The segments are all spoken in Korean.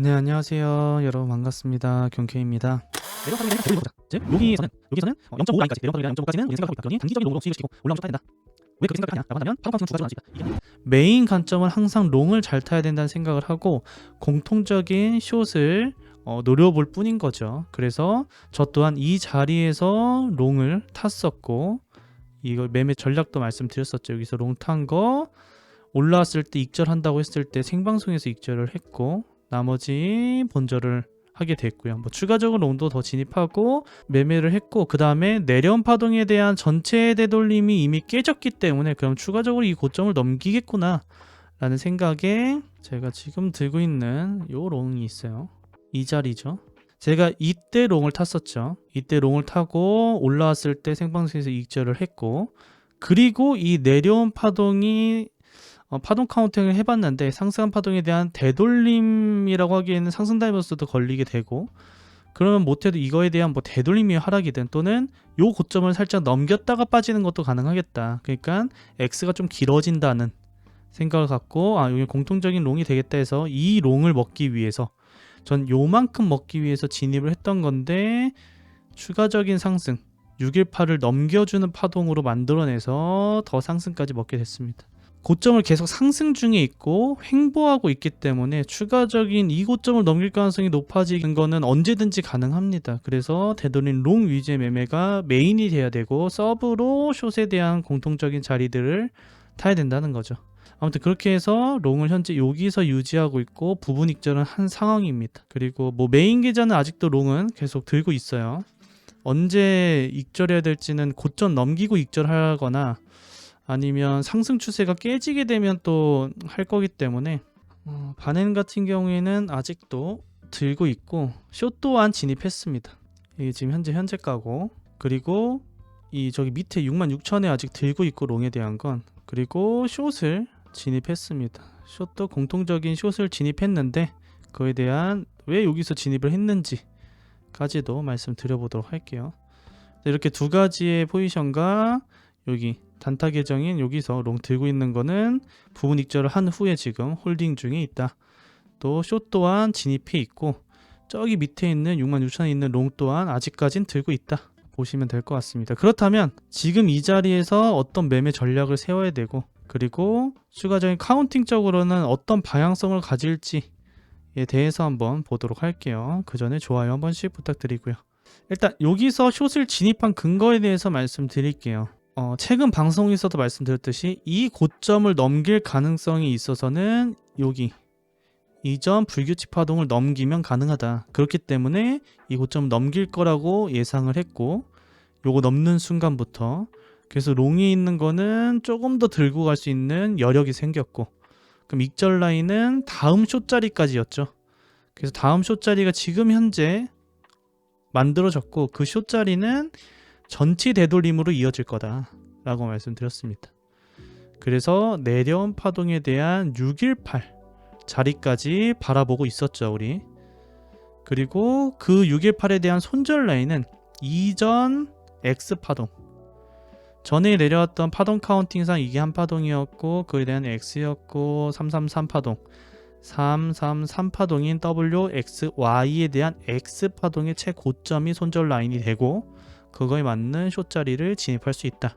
네, 안녕하세요. 여러분 반갑습니다. 경쾌입니다. 내려파동에 대한 보자. 즉 여기서는 0.5 라인까지 내려파동에 대한 0.5까지는 우리 생각하고 있다. 그러니 단기적인 롱으로 수익을 시키고 올라오면 타야 된다. 왜 그렇게 생각하냐? 라고 한다면 파동 카운팅은 두 가지로 나눌 수 있다. 이게 메인 관점은 항상 롱을 잘 타야 된다는 생각을 하고 공통적인 숏을 노려볼 뿐인 거죠. 그래서 저 또한 이 자리에서 롱을 탔었고 이걸 매매 전략도 말씀드렸었죠. 여기서 롱 탄 거 올라왔을 때 익절한다고 했을 때 생방송에서 익절을 했고 나머지 본절을 하게 됐고요. 뭐 추가적으로 롱도 더 진입하고 매매를 했고 그 다음에 내려온 파동에 대한 전체 되돌림이 이미 깨졌기 때문에 그럼 추가적으로 이 고점을 넘기겠구나 라는 생각에 제가 지금 들고 있는 요 롱이 있어요. 이 자리죠. 제가 이때 롱을 탔었죠. 이때 롱을 타고 올라왔을 때 생방송에서 익절을 했고 그리고 이 내려온 파동이 파동 카운팅을 해봤는데 상승한 파동에 대한 되돌림이라고 하기에는 상승 다이버스도 걸리게 되고 그러면 못해도 이거에 대한 뭐 되돌림이 하락이든 또는 요 고점을 살짝 넘겼다가 빠지는 것도 가능하겠다. 그러니까 X가 좀 길어진다는 생각을 갖고 여기 공통적인 롱이 되겠다 해서 이 롱을 먹기 위해서 전 요만큼 먹기 위해서 진입을 했던 건데 추가적인 상승 618을 넘겨주는 파동으로 만들어내서 더 상승까지 먹게 됐습니다. 고점을 계속 상승 중에 있고 횡보하고 있기 때문에 추가적인 이 고점을 넘길 가능성이 높아지는 거는 언제든지 가능합니다. 그래서 되돌린 롱 위주의 매매가 메인이 돼야 되고 서브로 숏에 대한 공통적인 자리들을 타야 된다는 거죠. 아무튼 그렇게 해서 롱을 현재 여기서 유지하고 있고 부분 익절은 한 상황입니다. 그리고 뭐 메인 계좌는 아직도 롱은 계속 들고 있어요. 언제 익절해야 될지는 고점 넘기고 익절하거나 아니면 상승 추세가 깨지게 되면 또 할 거기 때문에 반엔 같은 경우에는 아직도 들고 있고 숏 또한 진입했습니다. 이게 지금 현재가고 그리고 이 저기 밑에 66,000에 아직 들고 있고 롱에 대한 건 그리고 숏을 진입했습니다. 숏도 공통적인 숏을 진입했는데 그에 대한 왜 여기서 진입을 했는지까지도 말씀드려보도록 할게요. 이렇게 두 가지의 포지션과 여기 단타 계정인 여기서 롱 들고 있는 거는 부분 익절을 한 후에 지금 홀딩 중에 있다. 또 숏 또한 진입해 있고 저기 밑에 있는 66,000에 있는 롱 또한 아직까진 들고 있다. 보시면 될 것 같습니다. 그렇다면 지금 이 자리에서 어떤 매매 전략을 세워야 되고 그리고 추가적인 카운팅적으로는 어떤 방향성을 가질지에 대해서 한번 보도록 할게요. 그 전에 좋아요 한 번씩 부탁드리고요. 일단 여기서 숏을 진입한 근거에 대해서 말씀드릴게요. 최근 방송에서도 말씀드렸듯이 이 고점을 넘길 가능성이 있어서는 여기 이전 불규칙 파동을 넘기면 가능하다. 그렇기 때문에 이 고점을 넘길 거라고 예상을 했고 요거 넘는 순간부터 그래서 롱이 있는 거는 조금 더 들고 갈 수 있는 여력이 생겼고 그럼 익절 라인은 다음 숏 자리까지였죠. 그래서 다음 숏 자리가 지금 현재 만들어졌고 그 숏 자리는 전치 되돌림으로 이어질 거다 라고 말씀드렸습니다. 그래서 내려온 파동에 대한 618 자리까지 바라보고 있었죠 우리. 그리고 그 618에 대한 손절 라인은 이전 X 파동 전에 내려왔던 파동 카운팅상 이게 한 파동이었고 그에 대한 X였고 333 파동 333 파동인 WXY에 대한 X 파동의 최고점이 손절 라인이 되고 그거에 맞는 숏 자리를 진입할 수 있다.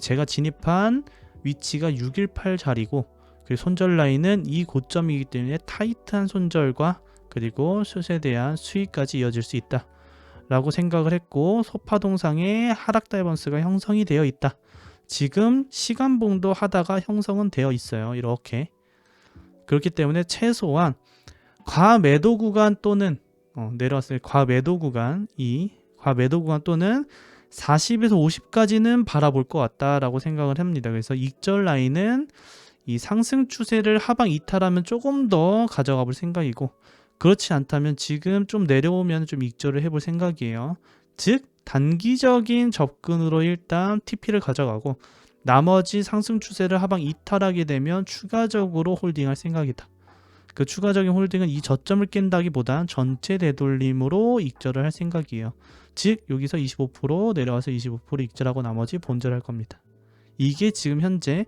제가 진입한 위치가 618 자리고 손절 라인은 이 고점이기 때문에 타이트한 손절과 그리고 숏에 대한 수익까지 이어질 수 있다 라고 생각을 했고 소파동상의 하락 다이버스가 형성이 되어 있다. 지금 시간봉도 하다가 형성은 되어 있어요. 이렇게 그렇기 때문에 최소한 과매도 구간 또는 내려왔을 과매도 구간 과매도 구간 또는 40에서 50까지는 바라볼 것 같다라고 생각을 합니다. 그래서 익절 라인은 이 상승 추세를 하방 이탈하면 조금 더 가져가 볼 생각이고 그렇지 않다면 지금 좀 내려오면 좀 익절을 해볼 생각이에요. 즉 단기적인 접근으로 일단 TP를 가져가고 나머지 상승 추세를 하방 이탈하게 되면 추가적으로 홀딩할 생각이다. 그 추가적인 홀딩은 이 저점을 깬다기보단 전체 되돌림으로 익절을 할 생각이에요. 즉 여기서 25% 내려와서 25% 익절하고 나머지 본절할 겁니다. 이게 지금 현재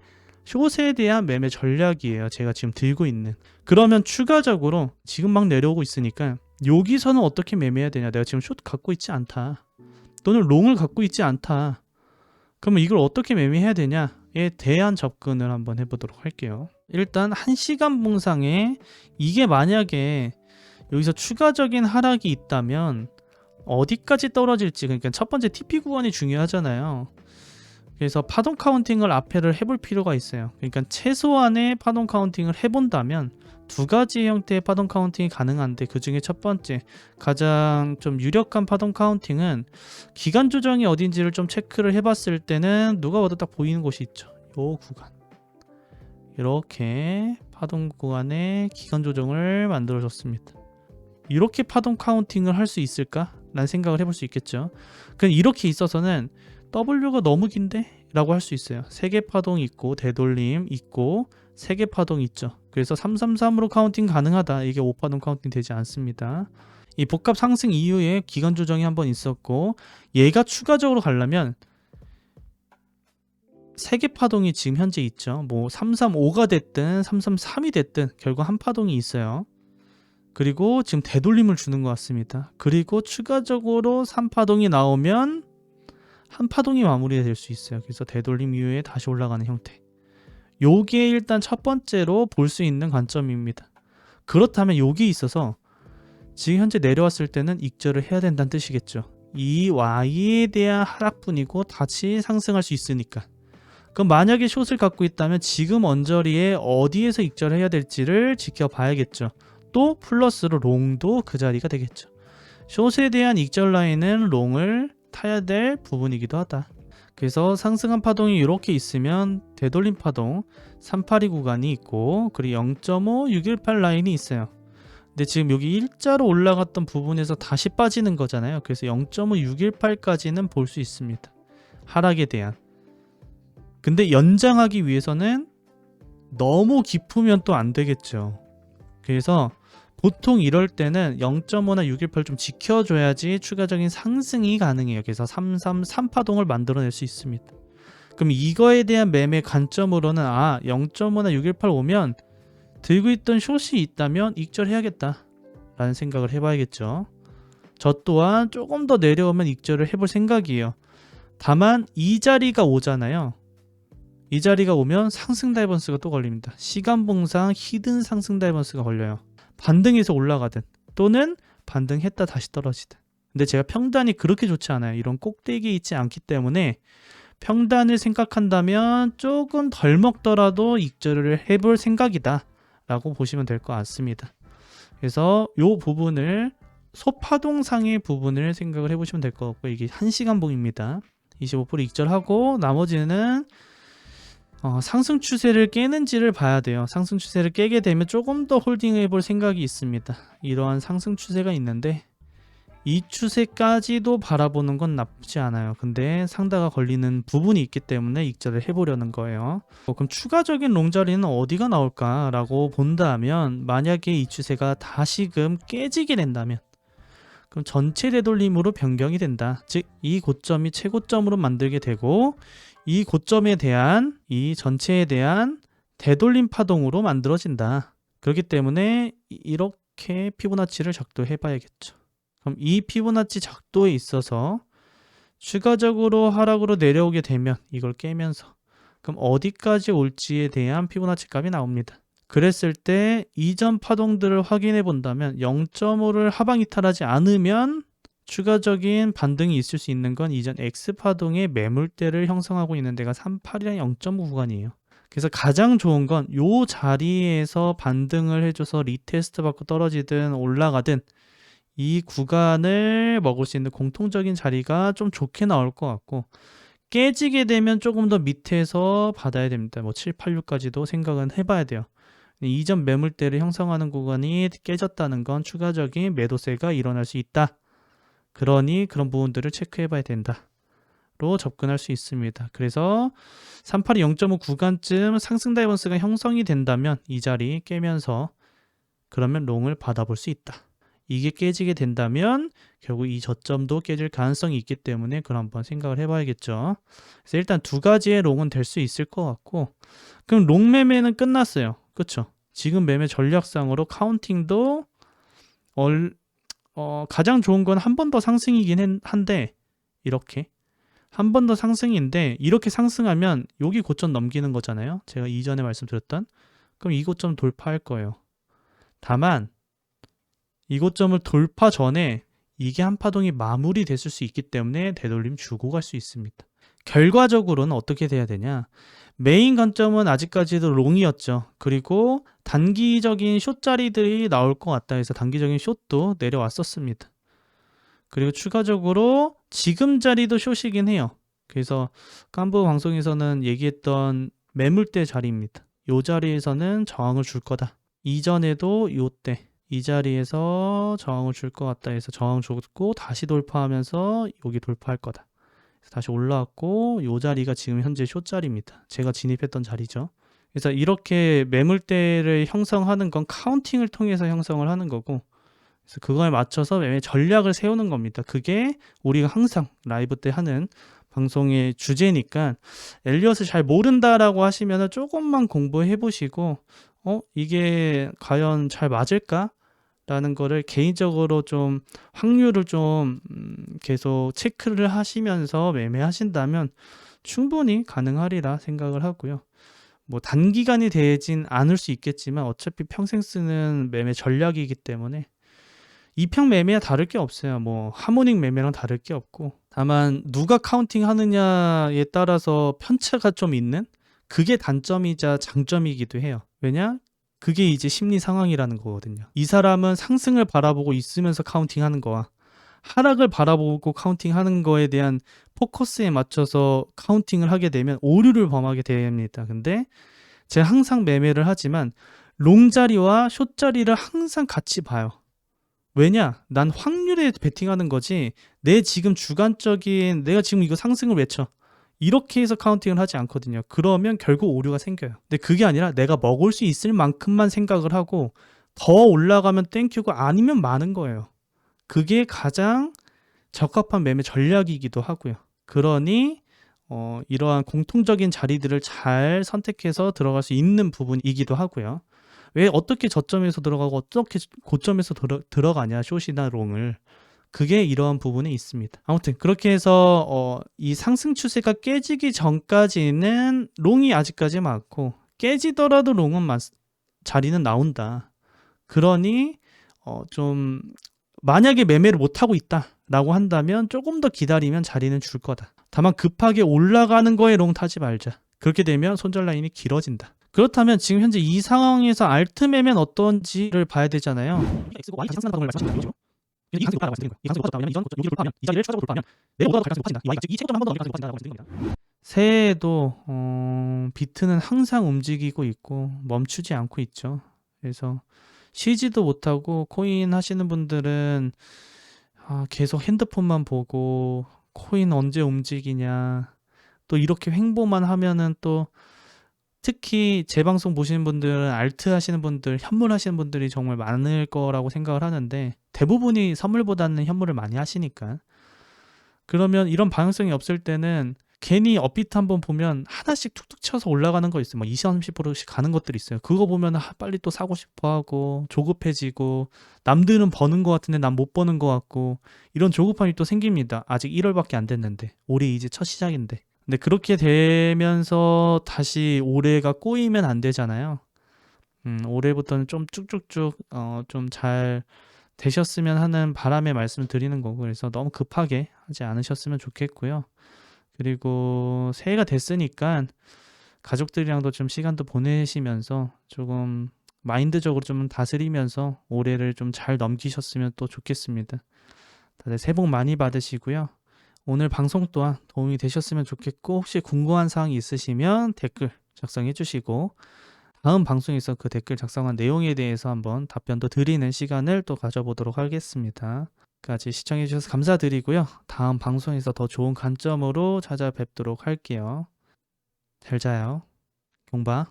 숏에 대한 매매 전략이에요. 제가 지금 들고 있는. 그러면 추가적으로 지금 막 내려오고 있으니까 여기서는 어떻게 매매해야 되냐. 내가 지금 숏 갖고 있지 않다. 또는 롱을 갖고 있지 않다. 그러면 이걸 어떻게 매매해야 되냐에 대한 접근을 한번 해보도록 할게요. 일단 1시간 봉상에 이게 만약에 여기서 추가적인 하락이 있다면 어디까지 떨어질지, 그러니까 첫 번째 TP 구간이 중요하잖아요. 그래서 파동 카운팅을 앞에를 해볼 필요가 있어요. 그러니까 최소한의 파동 카운팅을 해본다면 두 가지 형태의 파동 카운팅이 가능한데, 그 중에 첫 번째 가장 좀 유력한 파동 카운팅은 기간 조정이 어딘지를 좀 체크를 해봤을 때는 누가 봐도 딱 보이는 곳이 있죠. 요 구간, 이렇게 파동 구간에 기간 조정을 만들어줬습니다. 이렇게 파동 카운팅을 할 수 있을까? 라는 생각을 해볼 수 있겠죠. 그럼 이렇게 있어서는 W가 너무 긴데? 라고 할 수 있어요. 3개 파동 있고 되돌림 있고 3개 파동 있죠. 그래서 333으로 카운팅 가능하다. 이게 5파동 카운팅 되지 않습니다. 이 복합 상승 이후에 기간 조정이 한번 있었고, 얘가 추가적으로 가려면 3개 파동이 지금 현재 있죠. 뭐 335가 됐든 333이 됐든 결국 한 파동이 있어요. 그리고 지금 되돌림을 주는 것 같습니다. 그리고 추가적으로 3파동이 나오면 한 파동이 마무리가 될 수 있어요. 그래서 되돌림 이후에 다시 올라가는 형태. 요게 일단 첫 번째로 볼 수 있는 관점입니다. 그렇다면 여기 있어서 지금 현재 내려왔을 때는 익절을 해야 된다는 뜻이겠죠. 이 Y에 대한 하락뿐이고 다시 상승할 수 있으니까. 그럼 만약에 숏을 갖고 있다면 지금 언저리에 어디에서 익절을 해야 될지를 지켜봐야겠죠. 또 플러스로 롱도 그 자리가 되겠죠. 숏에 대한 익절 라인은 롱을 타야 될 부분이기도 하다. 그래서 상승한 파동이 이렇게 있으면 되돌림 파동 382 구간이 있고, 그리고 0.5, 618 라인이 있어요. 근데 지금 여기 일자로 올라갔던 부분에서 다시 빠지는 거잖아요. 그래서 0.5, 618까지는 볼 수 있습니다. 하락에 대한. 근데 연장하기 위해서는 너무 깊으면 또 안 되겠죠. 그래서 보통 이럴 때는 0.5나 618 좀 지켜줘야지 추가적인 상승이 가능해요. 그래서 333파동을 만들어낼 수 있습니다. 그럼 이거에 대한 매매 관점으로는 0.5나 618 오면 들고 있던 숏이 있다면 익절해야겠다 라는 생각을 해봐야겠죠. 저 또한 조금 더 내려오면 익절을 해볼 생각이에요. 다만 이 자리가 오잖아요. 이 자리가 오면 상승 다이버스가 또 걸립니다. 시간봉상 히든 상승 다이버스가 걸려요. 반등해서 올라가든 또는 반등했다 다시 떨어지든. 근데 제가 평단이 그렇게 좋지 않아요. 이런 꼭대기에 있지 않기 때문에 평단을 생각한다면 조금 덜 먹더라도 익절을 해볼 생각이다 라고 보시면 될 것 같습니다. 그래서 이 부분을 소파동상의 부분을 생각을 해보시면 될 것 같고, 이게 1시간 봉입니다. 25% 익절하고 나머지는 상승 추세를 깨는지를 봐야 돼요. 상승 추세를 깨게 되면 조금 더 홀딩해 볼 생각이 있습니다. 이러한 상승 추세가 있는데 이 추세까지도 바라보는 건 나쁘지 않아요. 근데 상다가 걸리는 부분이 있기 때문에 익절을 해보려는 거예요. 그럼 추가적인 롱자리는 어디가 나올까 라고 본다면, 만약에 이 추세가 다시금 깨지게 된다면 그럼 전체 되돌림으로 변경이 된다. 즉 이 고점이 최고점으로 만들게 되고, 이 고점에 대한, 이 전체에 대한 되돌림 파동으로 만들어진다. 그렇기 때문에 이렇게 피보나치를 작도해 봐야겠죠. 그럼 이 피보나치 작도에 있어서 추가적으로 하락으로 내려오게 되면 이걸 깨면서 그럼 어디까지 올지에 대한 피보나치 값이 나옵니다. 그랬을 때 이전 파동들을 확인해 본다면 0.5를 하방 이탈하지 않으면 추가적인 반등이 있을 수 있는 건 이전 X파동의 매물대를 형성하고 있는 데가 38이랑 0.5 구간이에요. 그래서 가장 좋은 건 이 자리에서 반등을 해줘서 리테스트 받고 떨어지든 올라가든 이 구간을 먹을 수 있는 공통적인 자리가 좀 좋게 나올 것 같고, 깨지게 되면 조금 더 밑에서 받아야 됩니다. 뭐 7, 8, 6까지도 생각은 해봐야 돼요. 이전 매물대를 형성하는 구간이 깨졌다는 건 추가적인 매도세가 일어날 수 있다. 그러니 그런 부분들을 체크해 봐야 된다 로 접근할 수 있습니다. 그래서 382 0.5 구간쯤 상승 다이버스가 형성이 된다면 이 자리 깨면서 그러면 롱을 받아볼 수 있다. 이게 깨지게 된다면 결국 이 저점도 깨질 가능성이 있기 때문에 그걸 한번 생각을 해봐야겠죠. 그래서 일단 두 가지의 롱은 될 수 있을 것 같고, 그럼 롱 매매는 끝났어요. 그쵸? 지금 매매 전략상으로 카운팅도 가장 좋은 건 한 번 더 상승이긴 한데, 이렇게 한 번 더 상승인데 이렇게 상승하면 여기 고점 넘기는 거잖아요. 제가 이전에 말씀드렸던. 그럼 이 고점 돌파할 거예요. 다만 이 고점을 돌파 전에 이게 한 파동이 마무리됐을 수 있기 때문에 되돌림 주고 갈 수 있습니다. 결과적으로는 어떻게 돼야 되냐? 메인 관점은 아직까지도 롱이었죠. 그리고 단기적인 숏 자리들이 나올 것 같다 해서 단기적인 숏도 내려왔었습니다. 그리고 추가적으로 지금 자리도 숏이긴 해요. 그래서 깐부 방송에서는 얘기했던 매물대 자리입니다. 이 자리에서는 저항을 줄 거다. 이전에도 요때 이 자리에서 저항을 줄 것 같다 해서 저항 줬고 다시 돌파하면서 여기 돌파할 거다. 다시 올라왔고 이 자리가 지금 현재 숏 자리입니다. 제가 진입했던 자리죠. 그래서 이렇게 매물대를 형성하는 건 카운팅을 통해서 형성을 하는 거고, 그래서 그거에 맞춰서 매매 전략을 세우는 겁니다. 그게 우리가 항상 라이브 때 하는 방송의 주제니까 엘리엇을 잘 모른다라고 하시면 조금만 공부해 보시고 이게 과연 잘 맞을까? 라는 거를 개인적으로 좀 확률을 좀 계속 체크를 하시면서 매매하신다면 충분히 가능하리라 생각을 하고요. 뭐 단기간이 되진 않을 수 있겠지만 어차피 평생 쓰는 매매 전략이기 때문에 이평 매매와 다를 게 없어요. 뭐 하모닉 매매랑 다를 게 없고, 다만 누가 카운팅 하느냐에 따라서 편차가 좀 있는, 그게 단점이자 장점이기도 해요. 왜냐? 그게 이제 심리 상황이라는 거거든요. 이 사람은 상승을 바라보고 있으면서 카운팅하는 거와 하락을 바라보고 카운팅하는 거에 대한 포커스에 맞춰서 카운팅을 하게 되면 오류를 범하게 됩니다. 근데 제가 항상 매매를 하지만 롱 자리와 숏 자리를 항상 같이 봐요. 왜냐? 난 확률에 베팅하는 거지 내 지금 주관적인 내가 지금 이거 상승을 외쳐 이렇게 해서 카운팅을 하지 않거든요. 그러면 결국 오류가 생겨요. 근데 그게 아니라 내가 먹을 수 있을 만큼만 생각을 하고 더 올라가면 땡큐고 아니면 많은 거예요. 그게 가장 적합한 매매 전략이기도 하고요. 그러니 이러한 공통적인 자리들을 잘 선택해서 들어갈 수 있는 부분이기도 하고요. 왜 어떻게 저점에서 들어가고 어떻게 고점에서 들어가냐, 숏이나 롱을. 그게 이러한 부분에 있습니다. 아무튼 그렇게 해서 이 상승 추세가 깨지기 전까지는 롱이 아직까지 많고, 깨지더라도 롱은 자리는 나온다. 그러니 좀 만약에 매매를 못하고 있다라고 한다면 조금 더 기다리면 자리는 줄 거다. 다만 급하게 올라가는 거에 롱 타지 말자. 그렇게 되면 손절 라인이 길어진다. 그렇다면 지금 현재 이 상황에서 알트 매매는 어떤지를 봐야 되잖아요. X고 Y 다시 상승하는 방법을 말씀하시는 거죠. 이 가능성이 높다고 말씀드린 거예요. 이 가능성이 높다면 이전 여기를 돌파하면 이 자리를 추가적으로 돌파하면 내려보다도 갈 가능성이 높아진다. 이 Y가 즉 이 최고점 한 번 더 넘길 가능성이 높아진다고 말씀드린 겁니다. 새해에도 비트는 항상 움직이고 있고 멈추지 않고 있죠. 그래서 쉬지도 못하고 코인 하시는 분들은 계속 핸드폰만 보고 코인 언제 움직이냐, 또 이렇게 횡보만 하면은 또 특히 제 방송 보시는 분들은 알트 하시는 분들, 현물 하시는 분들이 정말 많을 거라고 생각을 하는데 대부분이 선물보다는 현물을 많이 하시니까, 그러면 이런 방향성이 없을 때는 괜히 업비트 한번 보면 하나씩 툭툭 쳐서 올라가는 거 있어요. 막 20, 30%씩 가는 것들이 있어요. 그거 보면 빨리 또 사고 싶어 하고 조급해지고, 남들은 버는 것 같은데 난 못 버는 것 같고, 이런 조급함이 또 생깁니다. 아직 1월밖에 안 됐는데, 올해 이제 첫 시작인데. 근데 그렇게 되면서 다시 올해가 꼬이면 안 되잖아요. 올해부터는 좀 쭉쭉쭉 좀 잘 되셨으면 하는 바람에 말씀을 드리는 거고, 그래서 너무 급하게 하지 않으셨으면 좋겠고요. 그리고 새해가 됐으니까 가족들이랑도 좀 시간도 보내시면서 조금 마인드적으로 좀 다스리면서 올해를 좀 잘 넘기셨으면 또 좋겠습니다. 다들 새해 복 많이 받으시고요. 오늘 방송 또한 도움이 되셨으면 좋겠고, 혹시 궁금한 사항이 있으시면 댓글 작성해 주시고 다음 방송에서 그 댓글 작성한 내용에 대해서 한번 답변도 드리는 시간을 또 가져보도록 하겠습니다. 까지 시청해 주셔서 감사드리고요. 다음 방송에서 더 좋은 관점으로 찾아뵙도록 할게요. 잘 자요. 공바.